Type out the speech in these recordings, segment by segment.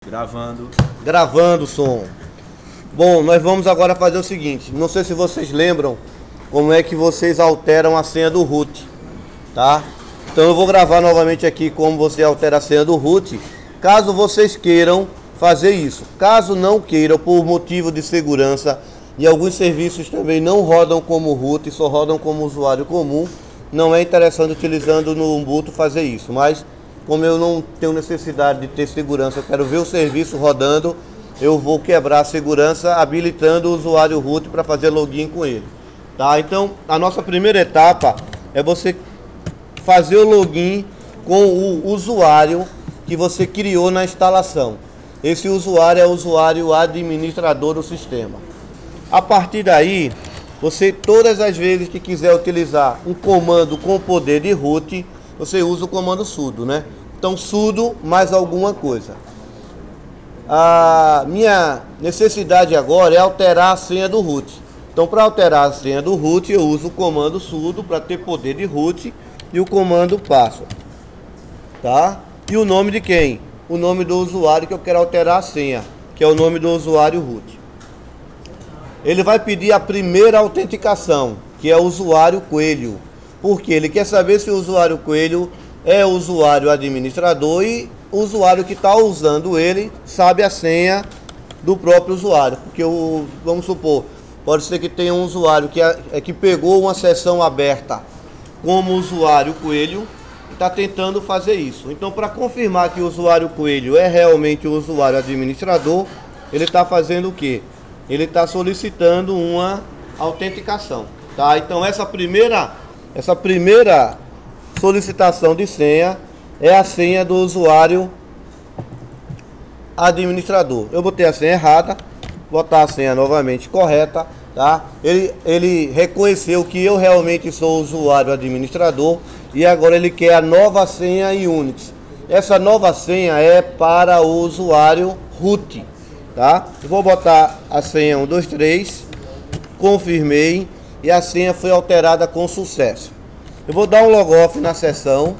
Gravando. Gravando o som. Bom, nós vamos agora fazer o seguinte. Não sei se vocês lembram como é que vocês alteram a senha do root, tá? Então eu vou gravar novamente aqui como você altera a senha do root, caso vocês queiram fazer isso. Caso não queiram, por motivo de segurança, e alguns serviços também não rodam como root, só rodam como usuário comum, não é interessante utilizando no Ubuntu fazer isso. Mas como eu não tenho necessidade de ter segurança, eu quero ver o serviço rodando, eu vou quebrar a segurança habilitando o usuário root para fazer login com ele, tá? Então a nossa primeira etapa é você fazer o login com o usuário que você criou na instalação. Esse usuário é o usuário administrador do sistema. A partir daí, você todas as vezes que quiser utilizar um comando com poder de root, você usa o comando sudo, né? Então sudo mais alguma coisa. A minha necessidade agora é alterar a senha do root. Então para alterar a senha do root, eu uso o comando sudo para ter poder de root e o comando password, tá? E o nome de quem? O nome do usuário que eu quero alterar a senha, que é o nome do usuário root. Ele vai pedir a primeira autenticação, que é o usuário coelho, porque ele quer saber se o usuário coelho é o usuário administrador e o usuário que está usando ele sabe a senha do próprio usuário. Porque vamos supor, pode ser que tenha um usuário que pegou uma sessão aberta como usuário coelho e está tentando fazer isso. Então, para confirmar que o usuário coelho é realmente o usuário administrador, ele está fazendo o quê? Ele está solicitando uma autenticação, tá? Então essa primeira solicitação de senha é a senha do usuário administrador. Eu botei a senha errada, vou botar a senha novamente correta, tá? Ele reconheceu que eu realmente sou usuário administrador e agora ele quer a nova senha em Unix. Essa nova senha é para o usuário root, tá? Eu vou botar a senha 123, confirmei e a senha foi alterada com sucesso. Eu vou dar um logoff na sessão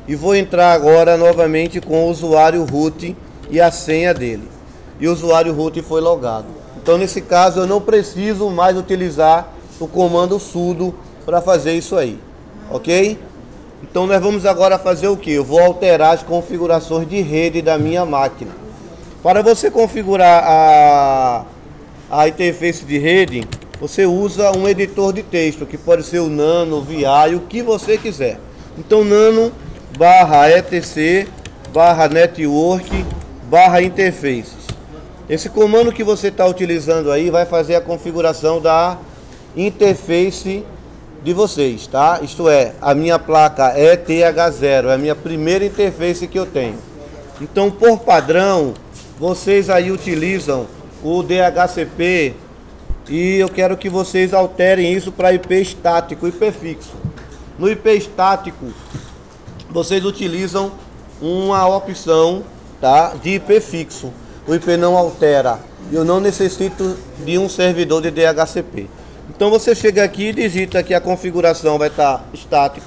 e vou entrar agora novamente com o usuário root e a senha dele. E o usuário root foi logado. Então nesse caso eu não preciso mais utilizar o comando sudo para fazer isso aí, ok? Então nós vamos agora fazer o que? Eu vou alterar as configurações de rede da minha máquina. Para você configurar a interface de rede, você usa um editor de texto, que pode ser o Nano, o VI, o que você quiser. Então Nano /etc /network /interfaces. Esse comando que você está utilizando aí vai fazer a configuração da interface de vocês, tá? Isto é, a minha placa é TH0, é a minha primeira interface que eu tenho. Então, por padrão, vocês aí utilizam o DHCP e eu quero que vocês alterem isso para IP estático, IP fixo. No IP estático, vocês utilizam uma opção, tá, de IP fixo. O IP não altera. Eu não necessito de um servidor de DHCP. Então você chega aqui e digita que a configuração vai estar estático.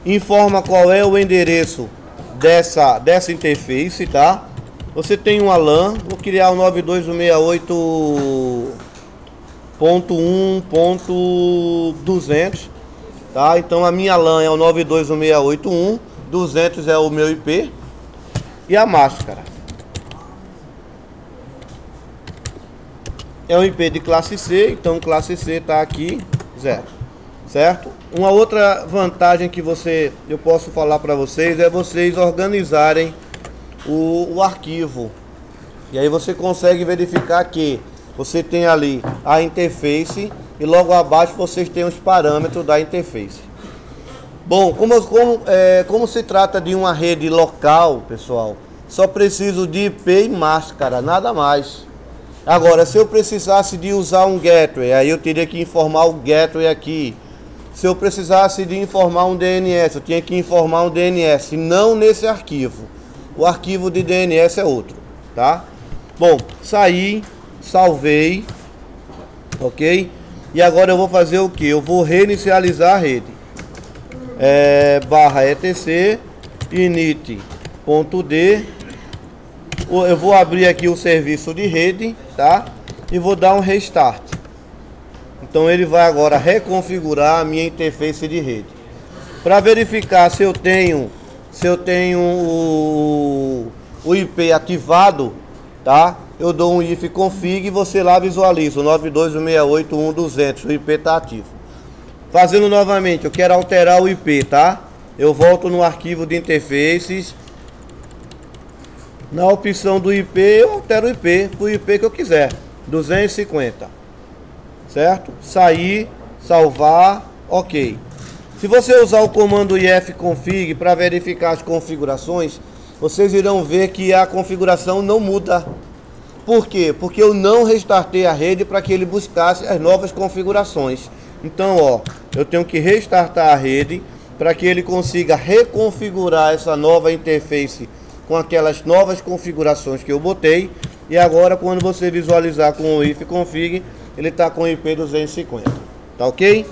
Informa qual é o endereço dessa interface, tá? Você tem uma LAN, vou criar o 92.168.1.200, tá? Então a minha LAN é o 92.168.1, 200 é o meu IP e a máscara é um IP de classe C, então classe C está aqui 0, certo? Uma outra vantagem que eu posso falar para vocês é vocês organizarem o arquivo, e aí você consegue verificar que você tem ali a interface e logo abaixo vocês têm os parâmetros da interface. Bom, como se trata de uma rede local, pessoal, só preciso de IP e máscara, nada mais. Agora, se eu precisasse de usar um gateway, aí eu teria que informar o gateway aqui. Se eu precisasse de informar um DNS, eu tinha que informar um DNS, não nesse arquivo. O arquivo de DNS é outro, tá? Bom, saí, salvei, ok? E agora eu vou fazer o que? Eu vou reinicializar a rede. /etc init.d Eu vou abrir aqui o serviço de rede, tá? E vou dar um restart. Então ele vai agora reconfigurar a minha interface de rede. Para verificar se eu tenho o IP ativado, tá? Eu dou um if config e você lá visualiza o 92.168.1.200, o IP está ativo. Fazendo novamente, eu quero alterar o IP, tá? Eu volto no arquivo de interfaces. Na opção do IP, eu altero o IP para o IP que eu quiser, 250, certo? Sair, salvar, ok. Se você usar o comando ifconfig para verificar as configurações, vocês irão ver que a configuração não muda. Por quê? Porque eu não restartei a rede para que ele buscasse as novas configurações. Então, ó, eu tenho que restartar a rede para que ele consiga reconfigurar essa nova interface com aquelas novas configurações que eu botei. E agora, quando você visualizar com o ifconfig, ele está com o IP 250. Tá ok?